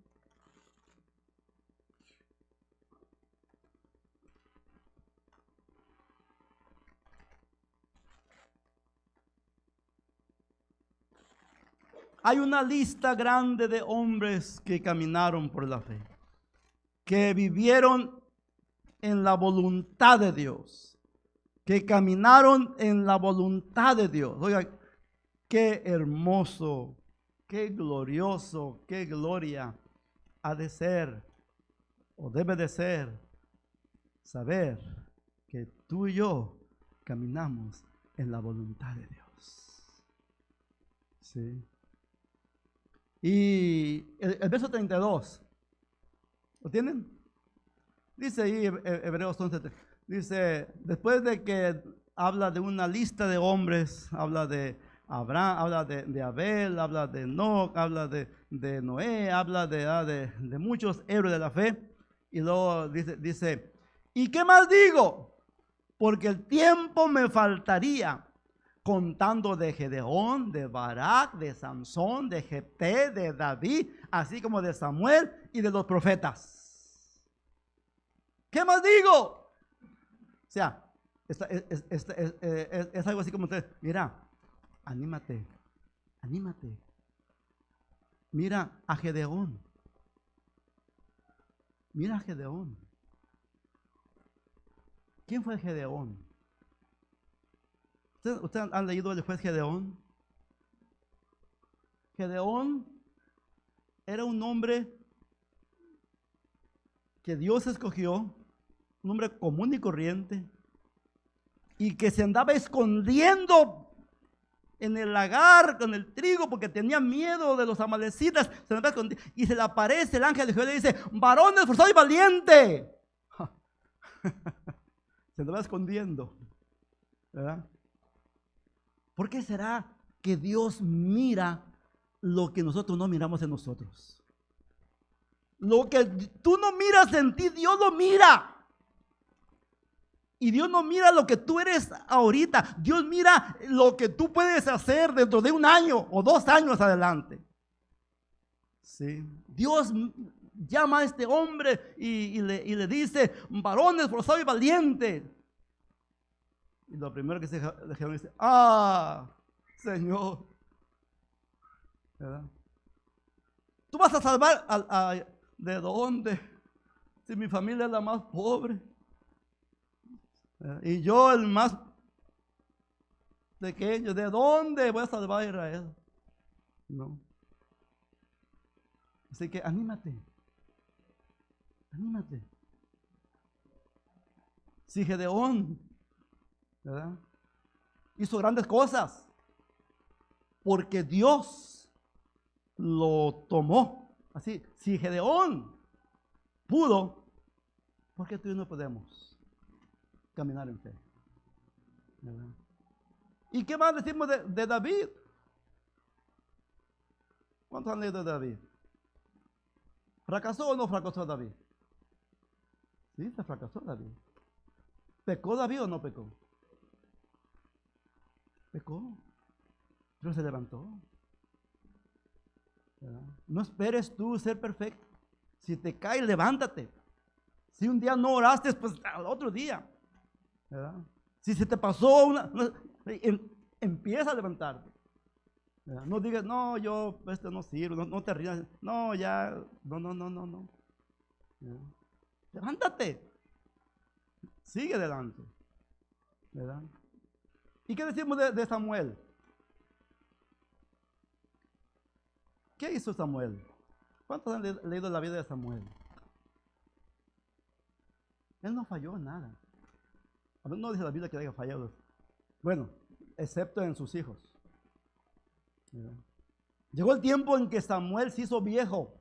Hay una lista grande de hombres que caminaron por la fe, que vivieron en la voluntad de Dios, que caminaron en la voluntad de Dios. Oiga, qué hermoso, qué glorioso, qué gloria ha de ser, o debe de ser, saber que tú y yo caminamos en la voluntad de Dios. Sí. Y el verso 32, ¿lo tienen? Dice ahí Hebreos 11, dice, después de que habla de una lista de hombres, habla de Abraham, habla de Abel, habla de Enoc, habla de Noé, habla de muchos héroes de la fe, y luego dice, ¿y qué más digo? Porque el tiempo me faltaría, contando de Gedeón, de Barak, de Sansón, de Jefté, de David, así como de Samuel y de los profetas. ¿Qué más digo? O sea, es algo así como usted, mira, anímate, anímate. Mira a Gedeón. Mira a Gedeón. ¿Quién fue Gedeón? ¿Ustedes han leído el juez Gedeón? Gedeón era un hombre que Dios escogió, un hombre común y corriente, y que se andaba escondiendo en el lagar con el trigo porque tenía miedo de los amalecitas, y se le aparece el ángel de Jehová y le dice, varón esforzado y valiente. Se andaba escondiendo, ¿verdad? ¿Por qué será que Dios mira lo que nosotros no miramos en nosotros? Lo que tú no miras en ti, Dios lo mira. Y Dios no mira lo que tú eres ahorita. Dios mira lo que tú puedes hacer dentro de 1 año o 2 años adelante. Sí. Dios llama a este hombre y le dice, varón esforzado y valiente. Y lo primero que se dice, Señor, ¿verdad? ¿Tú vas a salvar de dónde? Si mi familia es la más pobre. Y yo el más pequeño, ¿de dónde voy a salvar a Israel? No. Así que anímate. Anímate. Si Gedeón, ¿verdad?, hizo grandes cosas porque Dios lo tomó. Así, si Gedeón pudo, ¿por qué tú y yo no podemos caminar en fe? ¿Verdad? ¿Y qué más decimos de David? ¿Cuántos han leído de David? ¿Fracasó o no fracasó David? Sí, se fracasó David. ¿Pecó David o no pecó? Pecó, pero se levantó. ¿Verdad? No esperes tú ser perfecto. Si te caes, levántate. Si un día no oraste, pues al otro día, ¿verdad? Si se te pasó empieza a levantarte, ¿verdad? No digas, no, yo esto no sirve, no te rías, no, ya, no. ¿Verdad? Levántate, sigue adelante, ¿verdad? ¿Y qué decimos de Samuel? ¿Qué hizo Samuel? ¿Cuántos han leído la vida de Samuel? Él no falló en nada. A ver, no dice la Biblia que haya fallado. Bueno, excepto en sus hijos. Llegó el tiempo en que Samuel se hizo viejo.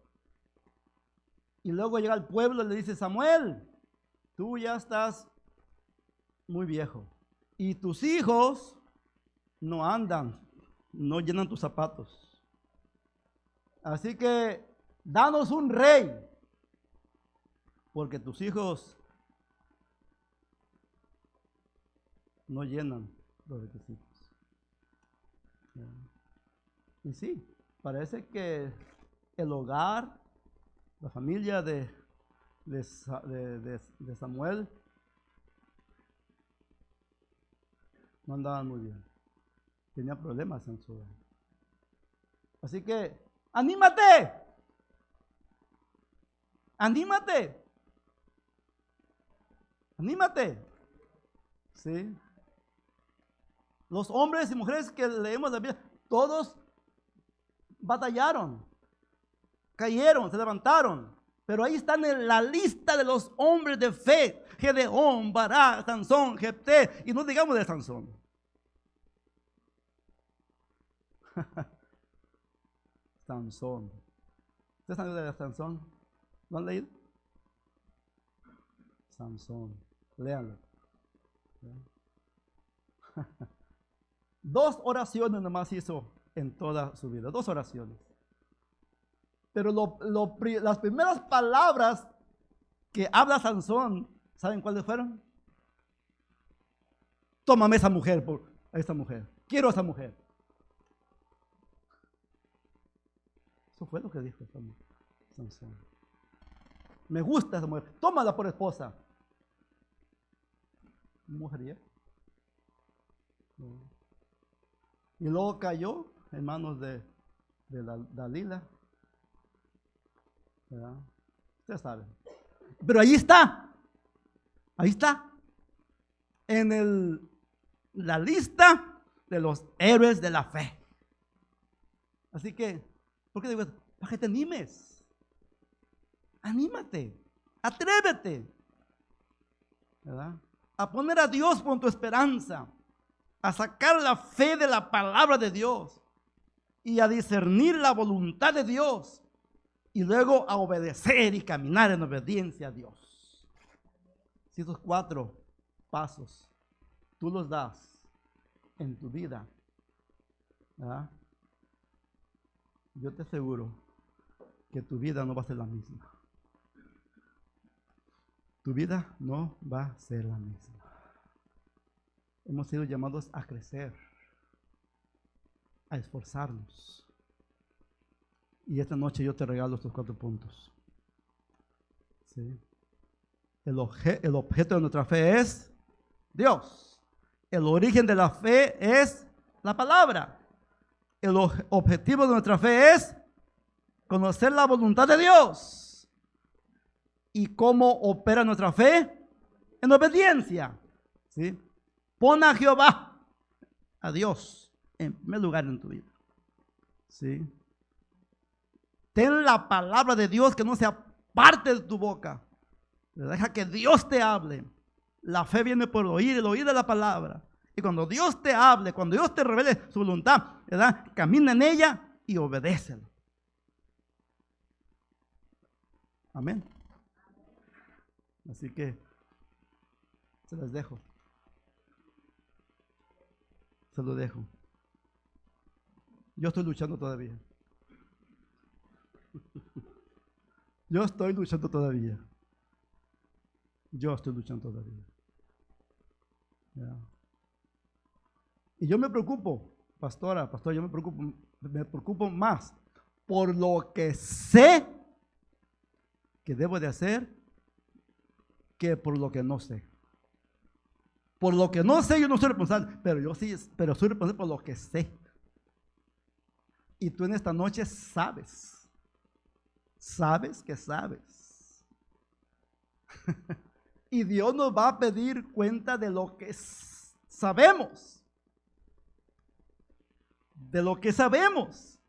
Y luego llega al pueblo y le dice: Samuel, tú ya estás muy viejo. Y tus hijos no andan, no llenan tus zapatos. Así que danos un rey, porque tus hijos no llenan los requisitos. Y sí, parece que el hogar, la familia de Samuel no andaban muy bien. Tenía problemas en su hogar. Así que, ¡anímate! ¡Anímate! ¡Anímate! ¿Sí? Los hombres y mujeres que leemos la Biblia, todos batallaron, cayeron, se levantaron, pero ahí están en la lista de los hombres de fe: Gedeón, Barak, Sansón, Jefté, y no digamos de Sansón. Sansón. ¿Ustedes han leído de Sansón? ¿Lo han leído? Sansón, léanlo. 2 oraciones nomás hizo en toda su vida, 2 oraciones. Pero las primeras palabras que habla Sansón, ¿saben cuáles fueron? Tómame esa mujer, a esa mujer, quiero a esa mujer. Eso fue lo que dijo Sansón. Me gusta esa mujer, tómala por esposa. Mujeriego. Y luego cayó en manos de Dalila. ¿Verdad? Ustedes saben. Pero ahí está. Ahí está. En la lista de los héroes de la fe. Así que, ¿por qué digo esto? Para que te animes. Anímate. Atrévete. ¿Verdad? A poner a Dios por tu esperanza. A sacar la fe de la palabra de Dios. Y a discernir la voluntad de Dios. Y luego a obedecer y caminar en obediencia a Dios. Si esos 4 pasos tú los das en tu vida, ¿verdad? Yo te aseguro que tu vida no va a ser la misma. Tu vida no va a ser la misma. Hemos sido llamados a crecer, a esforzarnos. Y esta noche yo te regalo estos 4 puntos. ¿Sí? El objeto de nuestra fe es Dios. El origen de la fe es la palabra. El objetivo de nuestra fe es conocer la voluntad de Dios. ¿Y cómo opera nuestra fe? En obediencia. ¿Sí? Pon a Jehová, a Dios, en primer lugar en tu vida. ¿Sí? Ten la palabra de Dios que no sea parte de tu boca. Deja que Dios te hable. La fe viene por el oír de la palabra. Y cuando Dios te hable, cuando Dios te revele su voluntad, ¿verdad? Camina en ella y obedécelo. Amén. Así que se los dejo. Se lo dejo. Yo estoy luchando todavía. Yo estoy luchando todavía. Yo estoy luchando todavía. ¿Ya? Y yo me preocupo, pastor, yo me preocupo más por lo que sé que debo de hacer que por lo que no sé. Por lo que no sé yo no soy responsable, pero soy responsable por lo que sé. Y tú en esta noche sabes que sabes. Y Dios nos va a pedir cuenta de lo que sabemos. De lo que sabemos.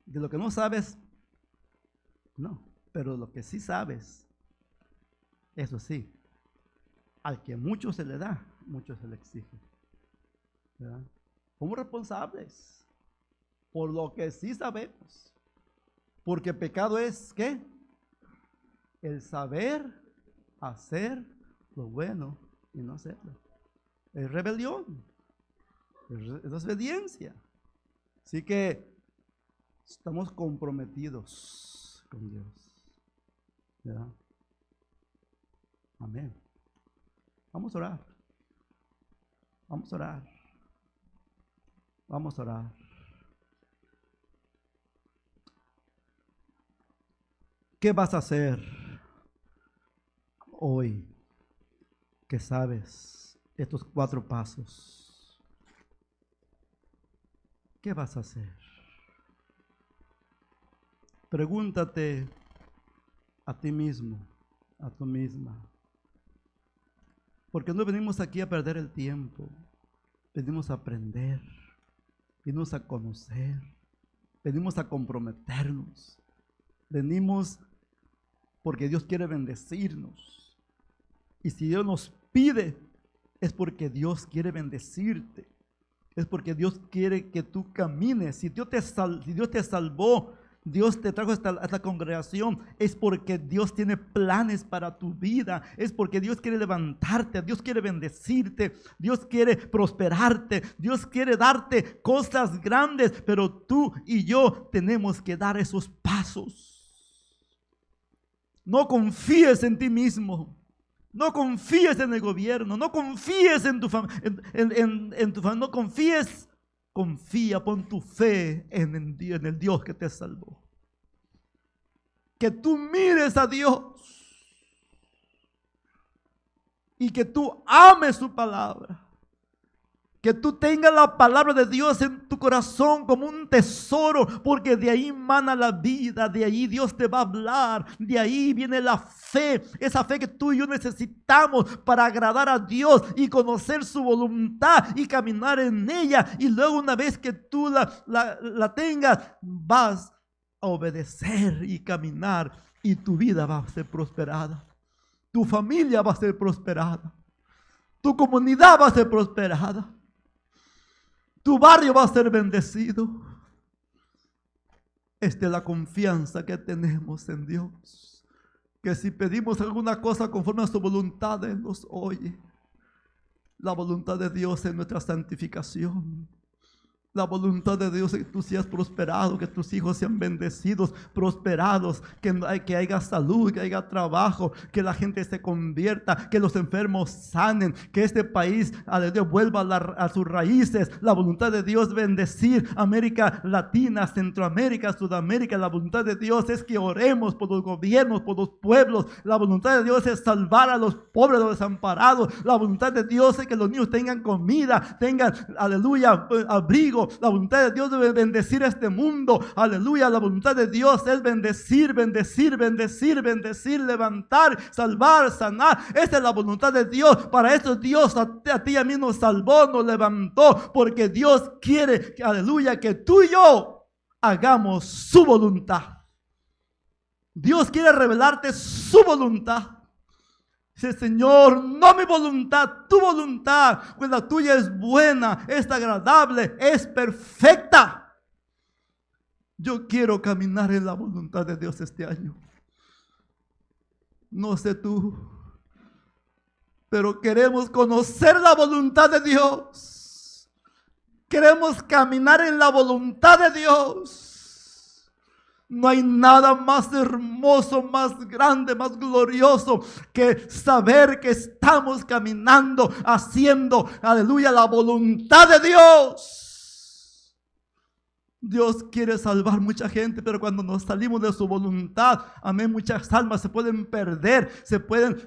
De lo que no sabes, no. Pero lo que sí sabes, eso sí, al que mucho se le da, mucho se le exige. ¿Verdad? Somos responsables por lo que sí sabemos. Porque pecado es, ¿qué? El saber hacer lo bueno y no hacerlo. Es rebelión, es desobediencia. Así que estamos comprometidos con Dios. ¿Verdad? Amén. Vamos a orar. Vamos a orar. Vamos a orar. ¿Qué vas a hacer hoy que sabes estos 4 pasos? ¿Qué vas a hacer? Pregúntate a ti mismo, a tú misma. Porque no venimos aquí a perder el tiempo. Venimos a aprender. Venimos a conocer. Venimos a comprometernos. Venimos porque Dios quiere bendecirnos. Y si Dios nos pide, es porque Dios quiere bendecirte. Es porque Dios quiere que tú camines. Si Dios te salvó, Dios te trajo a esta congregación, es porque Dios tiene planes para tu vida. Es porque Dios quiere levantarte, Dios quiere bendecirte, Dios quiere prosperarte, Dios quiere darte cosas grandes, pero tú y yo tenemos que dar esos pasos. No confíes en ti mismo. No confíes en el gobierno. No confíes en tu familia. No confíes. Confía, pon tu fe en el Dios que te salvó. Que tú mires a Dios. Y que tú ames su palabra. Que tú tengas la palabra de Dios en tu corazón como un tesoro, porque de ahí mana la vida, de ahí Dios te va a hablar, de ahí viene la fe, esa fe que tú y yo necesitamos para agradar a Dios y conocer su voluntad y caminar en ella. Y luego una vez que tú la tengas, vas a obedecer y caminar y tu vida va a ser prosperada. Tu familia va a ser prosperada. Tu comunidad va a ser prosperada. Tu barrio va a ser bendecido. Esta es la confianza que tenemos en Dios. Que si pedimos alguna cosa conforme a su voluntad, Él nos oye. La voluntad de Dios es nuestra santificación. La voluntad de Dios es que tú seas prosperado, que tus hijos sean bendecidos, prosperados, que haya salud, que haya trabajo, que la gente se convierta, que los enfermos sanen, que este país, aleluya, vuelva a sus raíces. La voluntad de Dios es bendecir América Latina, Centroamérica, Sudamérica. La voluntad de Dios es que oremos por los gobiernos, por los pueblos. La voluntad de Dios es salvar a los pobres, a los desamparados. La voluntad de Dios es que los niños tengan comida, tengan, aleluya, abrigo. La voluntad de Dios debe bendecir este mundo. Aleluya. La voluntad de Dios es bendecir, bendecir, bendecir, bendecir, levantar, salvar, sanar. Esta es la voluntad de Dios. Para eso Dios a ti y a mí nos salvó, nos levantó, porque Dios quiere, aleluya, que tú y yo hagamos su voluntad. Dios quiere revelarte su voluntad. Dice, Señor, no mi voluntad, tu voluntad, pues la tuya es buena, es agradable, es perfecta. Yo quiero caminar en la voluntad de Dios este año. No sé tú, pero queremos conocer la voluntad de Dios. Queremos caminar en la voluntad de Dios. No hay nada más hermoso, más grande, más glorioso que saber que estamos caminando, haciendo, aleluya, la voluntad de Dios. Dios quiere salvar mucha gente, pero cuando nos salimos de su voluntad, amén, muchas almas se pueden perder, se pueden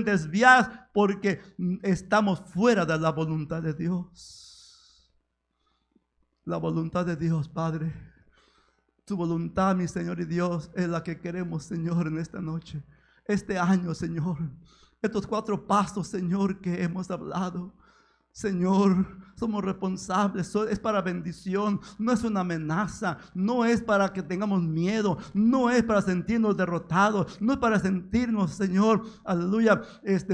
desviar porque estamos fuera de la voluntad de Dios. La voluntad de Dios, Padre. Tu voluntad, mi Señor y Dios, es la que queremos, Señor, en esta noche, este año, Señor. Estos 4 pasos, Señor, que hemos hablado. Señor, somos responsables, es para bendición, no es una amenaza, no es para que tengamos miedo, no es para sentirnos derrotados, no es para sentirnos, Señor, aleluya,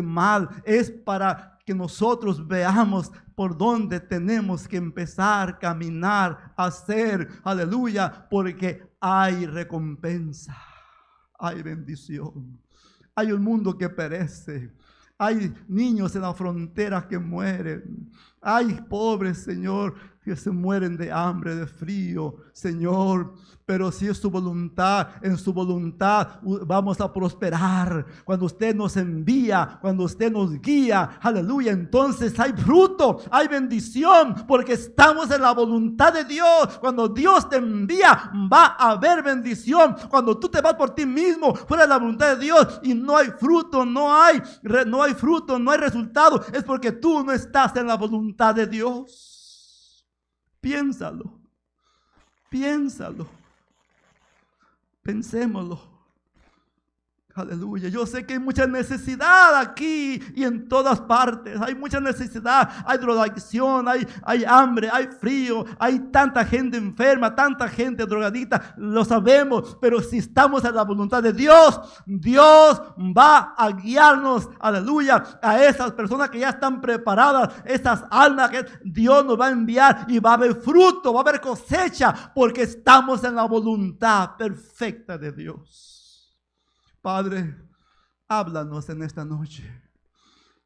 mal, es para que nosotros veamos por dónde tenemos que empezar a caminar, a hacer, aleluya, porque hay recompensa, hay bendición, hay un mundo que perece. Hay niños en la frontera que mueren. Hay pobres, Señor, que se mueren de hambre, de frío, Señor. Pero si es su voluntad, en su voluntad vamos a prosperar. Cuando usted nos envía, cuando usted nos guía, aleluya, entonces hay fruto, hay bendición, porque estamos en la voluntad de Dios. Cuando Dios te envía, va a haber bendición. Cuando tú te vas por ti mismo, fuera de la voluntad de Dios, y no hay fruto, no hay fruto, no hay resultado, es porque tú no estás en la voluntad de Dios. Piénsalo, piénsalo, pensémoslo. Aleluya, yo sé que hay mucha necesidad aquí y en todas partes. Hay mucha necesidad, hay drogadicción, hay hambre, hay frío, hay tanta gente enferma, tanta gente drogadicta, lo sabemos. Pero si estamos en la voluntad de Dios, Dios va a guiarnos, aleluya, a esas personas que ya están preparadas, esas almas que Dios nos va a enviar y va a haber fruto, va a haber cosecha, porque estamos en la voluntad perfecta de Dios. Padre, háblanos en esta noche.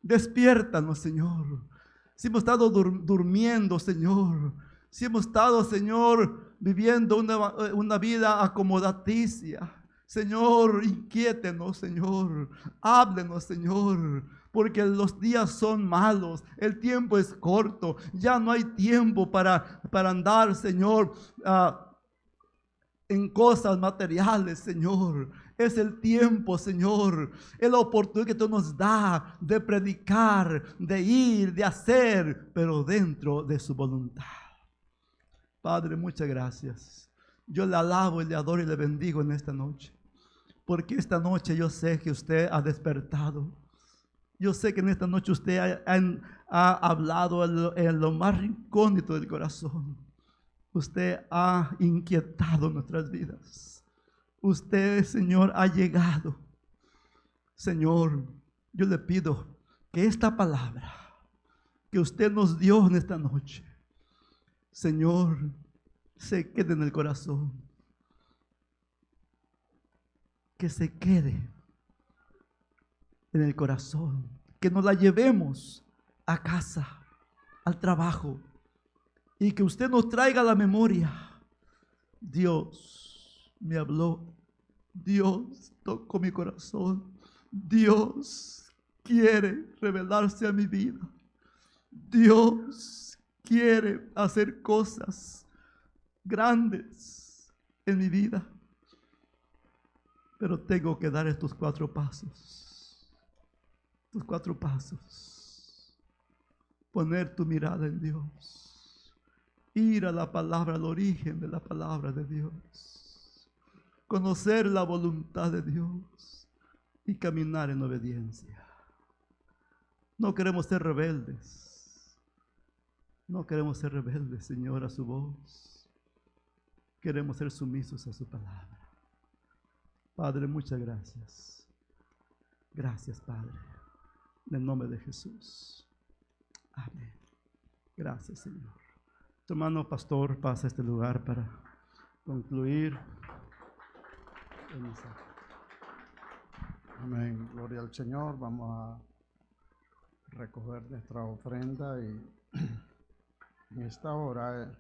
Despiértanos, Señor. Si hemos estado durmiendo, Señor. Si hemos estado, Señor, viviendo una vida acomodaticia. Señor, inquiétenos, Señor. Háblenos, Señor. Porque los días son malos, el tiempo es corto. Ya no hay tiempo para andar, Señor, en cosas materiales, Señor. Es el tiempo, Señor, es la oportunidad que tú nos das de predicar, de ir, de hacer, pero dentro de su voluntad. Padre, muchas gracias. Yo le alabo y le adoro y le bendigo en esta noche, porque esta noche yo sé que usted ha despertado. Yo sé que en esta noche usted ha hablado en lo más recóndito del corazón. Usted ha inquietado nuestras vidas. Usted, Señor, ha llegado. Señor, yo le pido que esta palabra que usted nos dio en esta noche, Señor, se quede en el corazón. Que se quede en el corazón. Que nos la llevemos a casa, al trabajo. Y que usted nos traiga a la memoria. Dios me habló. Dios tocó mi corazón. Dios quiere revelarse a mi vida. Dios quiere hacer cosas grandes en mi vida. Pero tengo que dar estos 4 pasos. Estos 4 pasos. Poner tu mirada en Dios. Ir a la palabra, al origen de la palabra de Dios. Conocer la voluntad de Dios y caminar en obediencia. No queremos ser rebeldes. No queremos ser rebeldes, Señor, a su voz. Queremos ser sumisos a su palabra. Padre, muchas gracias. Gracias, Padre. En el nombre de Jesús. Amén. Gracias, Señor. Tu hermano pastor pasa a este lugar para concluir. Amén, gloria al Señor. Vamos a recoger nuestra ofrenda y en esta hora